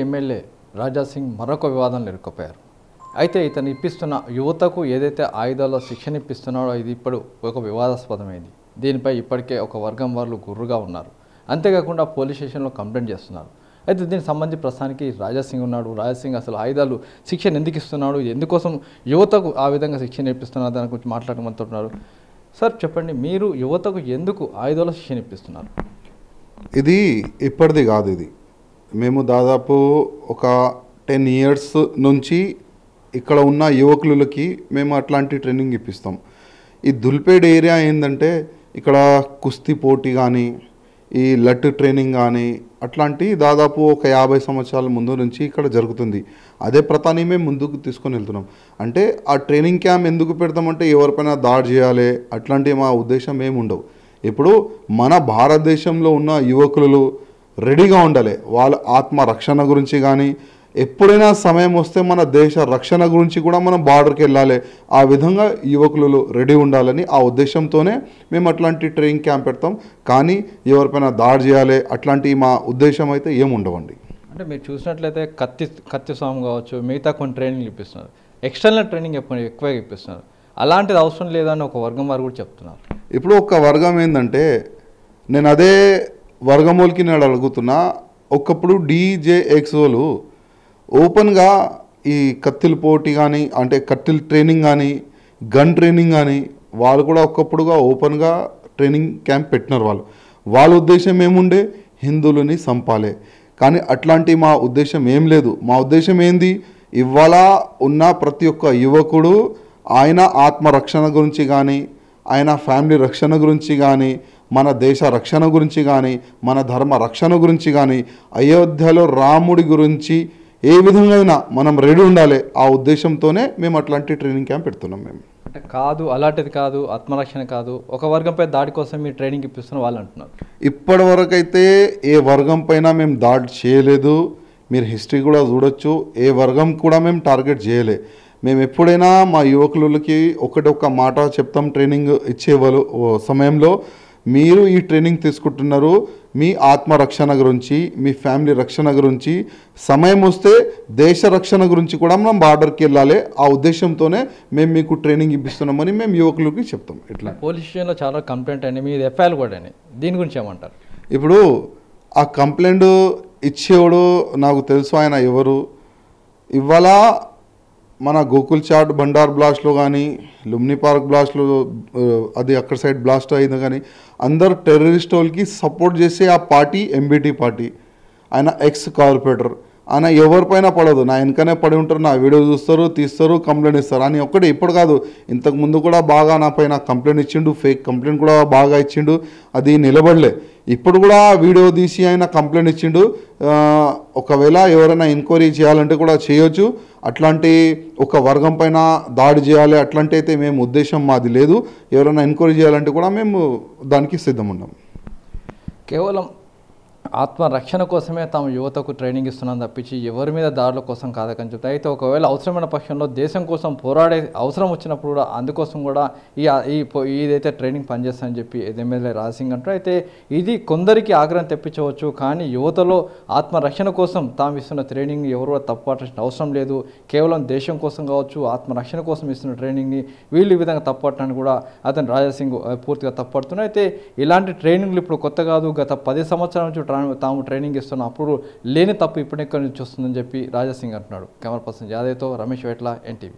MLA Raja Singh మరొక వివాదంలో ఇరుక్కుపోయారు. అయితే ఇతను ఇప్పిస్తున్న యువతకు ఏదైతే ఆయుధాల శిక్షణ ఇప్పిస్తున్నాడో ఇది ఇప్పుడు ఒక వివాదాస్పదమైంది. దీనిపై ఇప్పటికే ఒక వర్గం వాళ్ళు గుర్రుగా ఉన్నారు. అంతేకాకుండా పోలీస్ స్టేషన్లో కంప్లైంట్ చేస్తున్నారు. అయితే దీనికి సంబంధించి ప్రస్తుతానికి రాజా సింగ్ ఉన్నాడు. రాజా సింగ్ అసలు ఆయుధాలు శిక్షణ ఎందుకు ఇస్తున్నాడు, ఎందుకోసం యువతకు ఆ విధంగా శిక్షణ ఇప్పిస్తున్నారు దాని గురించి మాట్లాడమంటున్నారు. సార్ చెప్పండి, మీరు యువతకు ఎందుకు ఆయుధాల శిక్షణ ఇప్పిస్తున్నారు? ఇది ఇప్పటిది కాదు. ఇది మేము దాదాపు ఒక 10 years నుంచి ఇక్కడ ఉన్న యువకులకి మేము అట్లాంటి ట్రైనింగ్ ఇప్పిస్తాం. ఈ దుల్పేడ్ ఏరియా ఏంటంటే ఇక్కడ కుస్తీ పోటీ కానీ ఈ లట్ ట్రైనింగ్ కానీ అట్లాంటి దాదాపు ఒక 50 సంవత్సరాల ముందు నుంచి ఇక్కడ జరుగుతుంది. అదే ప్రతాని మేము ముందుకు తీసుకొని వెళ్తున్నాం. అంటే ఆ ట్రైనింగ్ క్యాంప్ ఎందుకు పెడతామంటే ఎవరిపైనా దాడి చేయాలి అట్లాంటి మా ఉద్దేశం ఏమి ఉండవు. ఇప్పుడు మన భారతదేశంలో ఉన్న యువకులు రెడీగా ఉండాలి. వాళ్ళ ఆత్మరక్షణ గురించి కానీ ఎప్పుడైనా సమయం వస్తే మన దేశ రక్షణ గురించి కూడా మనం బార్డర్కి వెళ్ళాలి. ఆ విధంగా యువకులు రెడీ ఉండాలని ఆ ఉద్దేశంతోనే మేము అట్లాంటి ట్రైనింగ్ క్యాంప్ పెడతాం. కానీ ఎవరిపైనా దాడి చేయాలి అట్లాంటి మా ఉద్దేశం అయితే ఏముండవండి. అంటే మీరు చూసినట్లయితే కత్తి స్వామి కావచ్చు, మిగతా కొన్ని ట్రైనింగ్ ఇప్పిస్తున్నారు. ఎక్స్టర్నల్ ట్రైనింగ్ ఎక్కువగా ఇప్పిస్తున్నారు. అలాంటిది అవసరం లేదని ఒక వర్గం వారు కూడా చెప్తున్నారు. ఇప్పుడు ఒక వర్గం ఏంటంటే నేను అదే వర్గమూలకి నేను అడుగుతున్నా. ఒకప్పుడు DJXOలు ఓపెన్గా ఈ కత్తిల పోటీ కానీ అంటే కత్తిల ట్రైనింగ్ కానీ గన్ ట్రైనింగ్ కానీ వాళ్ళు కూడా ఒకప్పుడుగా ఓపెన్గా ట్రైనింగ్ క్యాంప్ పెట్టినారు. వాళ్ళ ఉద్దేశం ఏముండే హిందువులని చంపాలి. కానీ అట్లాంటి మా ఉద్దేశం ఏం లేదు. మా ఉద్దేశం ఏంది, ఇవాళ ఉన్న ప్రతి ఒక్క యువకుడు ఆయన ఆత్మరక్షణ గురించి కానీ ఆయన ఫ్యామిలీ రక్షణ గురించి కానీ మన దేశ రక్షణ గురించి కానీ మన ధర్మ రక్షణ గురించి కానీ అయోధ్యలో రాముడి గురించి ఏ విధంగా అయినా మనం రెడీ ఉండాలి. ఆ ఉద్దేశంతోనే మేము అట్లాంటి ట్రైనింగ్ క్యాంప్ పెడుతున్నాం. మేము అంటే కాదు అలాంటిది కాదు, ఆత్మరక్షణ కాదు, ఒక వర్గంపై దాడి కోసం మీరు ట్రైనింగ్ ఇప్పిస్తున్న వాళ్ళు అంటున్నారు. ఇప్పటి వరకు అయితే ఏ వర్గం పైన మేము దాడి చేయలేదు. మీరు హిస్టరీ కూడా చూడొచ్చు. ఏ వర్గం కూడా మేము టార్గెట్ చేయలే. మేము ఎప్పుడైనా మా యువకులకి ఒకటొక్క మాట చెప్తాం. ట్రైనింగ్ ఇచ్చే సమయంలో మీరు ఈ ట్రైనింగ్ తీసుకుంటున్నారు మీ ఆత్మరక్షణ గురించి మీ ఫ్యామిలీ రక్షణ గురించి, సమయం వస్తే దేశ రక్షణ గురించి కూడా మనం బార్డర్కి వెళ్ళాలి. ఆ ఉద్దేశంతోనే మేము మీకు ట్రైనింగ్ ఇప్పిస్తున్నామని మేము యువకులకి చెప్తాం. ఇట్లా పోలీస్ స్టేషన్లో చాలా కంప్లైంట్ అయినాయి, మీది FIR కూడా అయినాయి. దీని గురించి ఏమంటారు? ఇప్పుడు ఆ కంప్లైంట్ ఇచ్చేవాడు నాకు తెలుసు ఆయన ఎవరు. ఇవాళ మన గోకుల్ చాట్ బండార్ బ్లాస్ట్లో కానీ లుమ్ని పార్క్ బ్లాస్ట్లో అది అక్కడ సైడ్ బ్లాస్ట్ అయింది. కానీ అందరు టెర్రరిస్ట్ వాళ్ళకి సపోర్ట్ చేసే ఆ పార్టీ MBT పార్టీ. ఆయన ఎక్స్ కార్పొరేటర్. ఆయన ఎవరిపైన పడదు, నా వెనకనే పడి ఉంటారు. నా వీడియో చూస్తారు, తీస్తారు, కంప్లైంట్ ఇస్తారు. అని ఒక్కటే ఇప్పుడు కాదు, ఇంతకు ముందు కూడా బాగా నా పైన కంప్లైంట్ ఇచ్చిండు. ఫేక్ కంప్లైంట్ కూడా బాగా ఇచ్చిండు. అది నిలబడలే. ఇప్పుడు కూడా వీడియో తీసి ఆయన కంప్లైంట్ ఇచ్చిండు. ఒకవేళ ఎవరైనా ఎంక్వైరీ చేయాలంటే కూడా చేయొచ్చు. అట్లాంటి ఒక వర్గం పైన దాడి చేయాలి అట్లాంటి అయితే మేము ఉద్దేశం మాది లేదు. ఎవరైనా ఎంక్వైరీ చేయాలంటే కూడా మేము దానికి సిద్ధం ఉన్నాం. కేవలం ఆత్మరక్షణ కోసమే తాము యువతకు ట్రైనింగ్ ఇస్తున్నాం తప్పించి ఎవరి మీద దాడుల కోసం కాదని చెప్తారు. అయితే ఒకవేళ అవసరమైన పక్షంలో దేశం కోసం పోరాడే అవసరం వచ్చినప్పుడు కూడా అందుకోసం కూడా ఇదైతే ట్రైనింగ్ పనిచేస్తానని చెప్పి ఎమ్మెల్యే రాజా సింగ్ అంటారు. అయితే ఇది కొందరికి ఆగ్రహం తెప్పించవచ్చు, కానీ యువతలో ఆత్మరక్షణ కోసం తాము ఇస్తున్న ట్రైనింగ్ ఎవరు తప్పు పట్టాల్సిన అవసరం లేదు. కేవలం దేశం కోసం కావచ్చు, ఆత్మరక్షణ కోసం ఇస్తున్న ట్రైనింగ్ని వీళ్ళు ఈ విధంగా తప్పుపట్టడానికి కూడా అతను రాజా సింగ్ పూర్తిగా తప్పుపడుతున్నారు. అయితే ఇలాంటి ట్రైనింగ్లు ఇప్పుడు కొత్త కాదు, గత 10 సంవత్సరాల నుంచి తాము ట్రైనింగ్ ఇస్తున్న అప్పుడు లేని తప్పు ఇప్పుడు ఎక్కడి నుంచి వస్తుందని చెప్పి రాజా సింగ్ అంటున్నాడు. Camera person యాదవ్తో Ramesh వేట్ల, NTV.